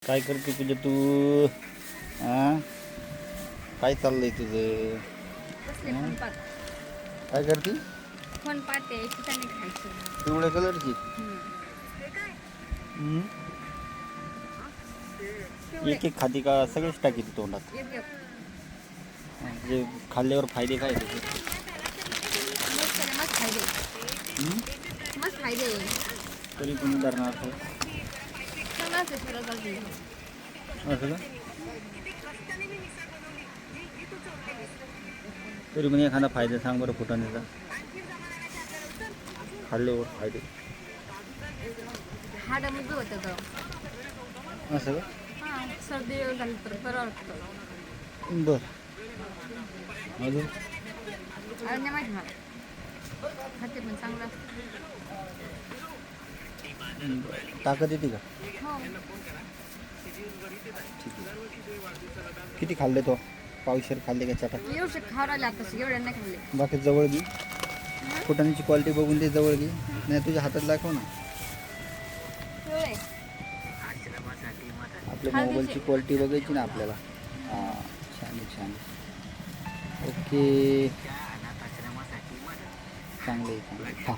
काय करते तुझं तू? काय चाललंय तुझं? कसले फोन पाहत काय करते? फोन पाहते ठिकाणी खायचं. पिवळ्या कलरची पिवळे एक एक खाती का सगळेच टाकी ती तोंडात? एक एक म्हणजे खाल्ल्यावर फायदे काय त्याचे? मस्त फायदे हं? मस्त फायदे तरी पण उदाहरणार्थ चांगला असते शरीरासाठी. असं का? तरी पण एखादा फायदा सांग बरं फुटाण्याचा. खाल्ल्यावर फायदे हाडं मजबूत होतं तर. असं का? हां सर्दी झाली तर बरं वाटतं. बरं. अजून आणि नाही माहिती मला खाते पण चांगलं असतं. ताकद येते का? हो ठीक आहे. किती खाल्ले तो? पावशेर खाल्ले का चटा? एवढे खावं राहिले आता एवढे नाही खाल्ले. बाकी जवळ घे. फुटाण्याची क्वालिटी बघून दे, जवळ घे. नाही तुझ्या हातात दाखव ना. पिवळे आपल्या हळदीचे. मोबाईलची क्वालिटी बघायची ना आपल्याला. हां, छान आहे, छान आहे. ओके, चांगलं आहे, चांगलं आहे. खा.